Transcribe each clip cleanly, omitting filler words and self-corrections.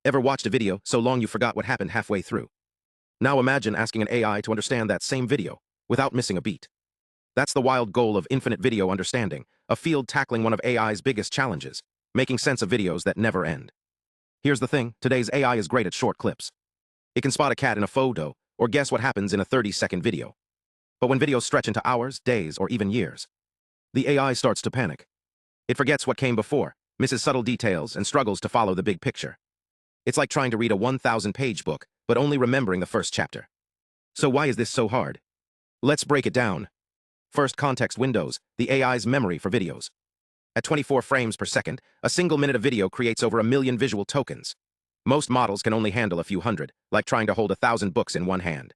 Ever watched a video so long you forgot what happened halfway through? Now imagine asking an AI to understand that same video without missing a beat. That's the wild goal of infinite video understanding, a field tackling one of AI's biggest challenges, making sense of videos that never end. Here's the thing, today's AI is great at short clips. It can spot a cat in a photo, or guess what happens in a 30-second video. But when videos stretch into hours, days, or even years, the AI starts to panic. It forgets what came before, misses subtle details, and struggles to follow the big picture. It's like trying to read a 1,000-page book, but only remembering the first chapter. So why is this so hard? Let's break it down. First, context windows, the AI's memory for videos. At 24 frames per second, a single minute of video creates over 1 million visual tokens. Most models can only handle a few hundred, like trying to hold 1,000 books in one hand.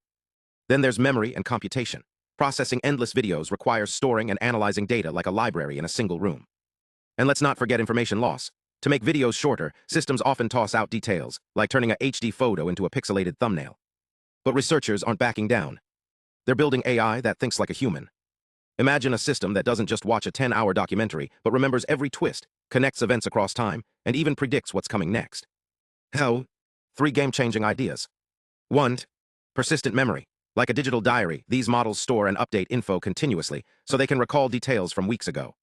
Then there's memory and computation. Processing endless videos requires storing and analyzing data like a library in a single room. And let's not forget information loss. To make videos shorter, systems often toss out details, like turning a HD photo into a pixelated thumbnail. But researchers aren't backing down. They're building AI that thinks like a human. Imagine a system that doesn't just watch a 10-hour documentary, but remembers every twist, connects events across time, and even predicts what's coming next. How? 3 game-changing ideas. 1. Persistent memory. Like a digital diary, these models store and update info continuously, so they can recall details from weeks ago.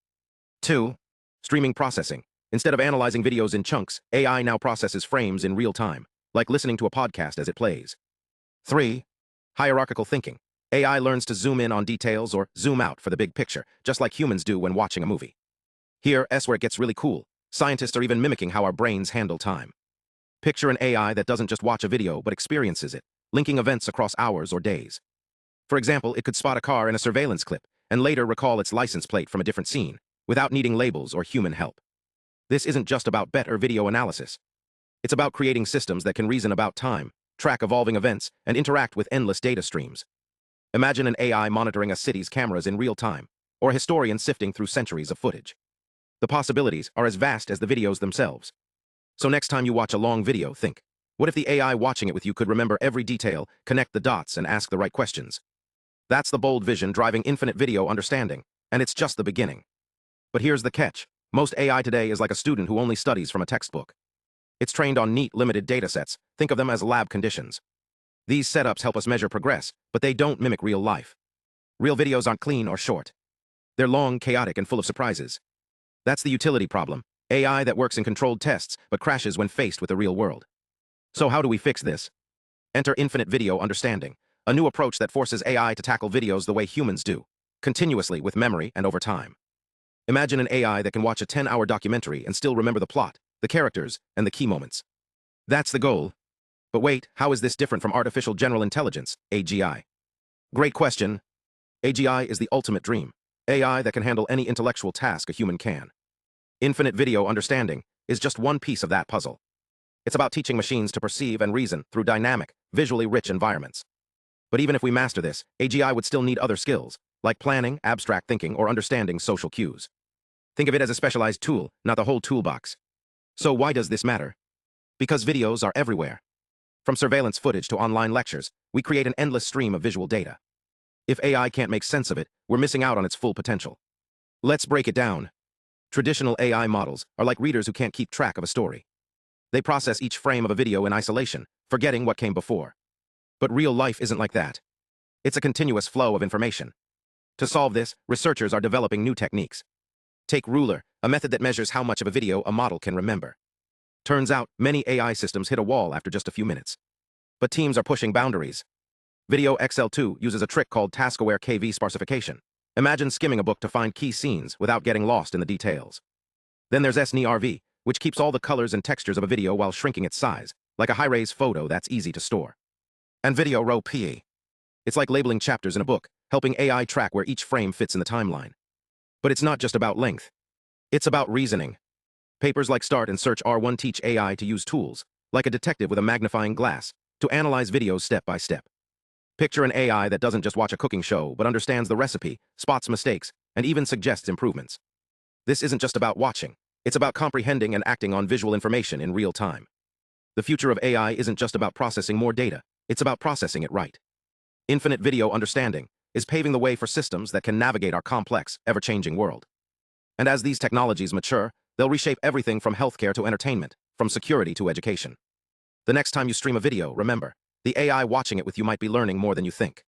2. Streaming processing. Instead of analyzing videos in chunks, AI now processes frames in real time, like listening to a podcast as it plays. 3. Hierarchical thinking. AI learns to zoom in on details or zoom out for the big picture, just like humans do when watching a movie. Here's where it gets really cool. Scientists are even mimicking how our brains handle time. Picture an AI that doesn't just watch a video but experiences it, linking events across hours or days. For example, it could spot a car in a surveillance clip and later recall its license plate from a different scene, without needing labels or human help. This isn't just about better video analysis. It's about creating systems that can reason about time, track evolving events, and interact with endless data streams. Imagine an AI monitoring a city's cameras in real time, or a historian sifting through centuries of footage. The possibilities are as vast as the videos themselves. So next time you watch a long video, think, what if the AI watching it with you could remember every detail, connect the dots, and ask the right questions? That's the bold vision driving infinite video understanding, and it's just the beginning. But here's the catch. Most AI today is like a student who only studies from a textbook. It's trained on neat, limited datasets. Think of them as lab conditions. These setups help us measure progress, but they don't mimic real life. Real videos aren't clean or short. They're long, chaotic, and full of surprises. That's the utility problem. AI that works in controlled tests, but crashes when faced with the real world. So how do we fix this? Enter infinite video understanding, a new approach that forces AI to tackle videos the way humans do, continuously with memory and over time. Imagine an AI that can watch a 10-hour documentary and still remember the plot, the characters, and the key moments. That's the goal. But wait, how is this different from artificial general intelligence, AGI? Great question. AGI is the ultimate dream, AI that can handle any intellectual task a human can. Infinite video understanding is just one piece of that puzzle. It's about teaching machines to perceive and reason through dynamic, visually rich environments. But even if we master this, AGI would still need other skills, like planning, abstract thinking, or understanding social cues. Think of it as a specialized tool, not the whole toolbox. So why does this matter? Because videos are everywhere. From surveillance footage to online lectures, we create an endless stream of visual data. If AI can't make sense of it, we're missing out on its full potential. Let's break it down. Traditional AI models are like readers who can't keep track of a story. They process each frame of a video in isolation, forgetting what came before. But real life isn't like that. It's a continuous flow of information. To solve this, researchers are developing new techniques. Take Ruler, a method that measures how much of a video a model can remember. Turns out, many AI systems hit a wall after just a few minutes. But teams are pushing boundaries. Video XL2 uses a trick called task-aware KV sparsification. Imagine skimming a book to find key scenes without getting lost in the details. Then there's SNeRV, which keeps all the colors and textures of a video while shrinking its size, like a high-res photo that's easy to store. And Video Row PE. It's like labeling chapters in a book, helping AI track where each frame fits in the timeline. But it's not just about length. It's about reasoning. Papers like Start and Search R1 teach AI to use tools, like a detective with a magnifying glass, to analyze videos step by step. Picture an AI that doesn't just watch a cooking show, but understands the recipe, spots mistakes, and even suggests improvements. This isn't just about watching. It's about comprehending and acting on visual information in real time. The future of AI isn't just about processing more data. It's about processing it right. Infinite video understanding is paving the way for systems that can navigate our complex, ever-changing world. And as these technologies mature, they'll reshape everything from healthcare to entertainment, from security to education. The next time you stream a video, remember, the AI watching it with you might be learning more than you think.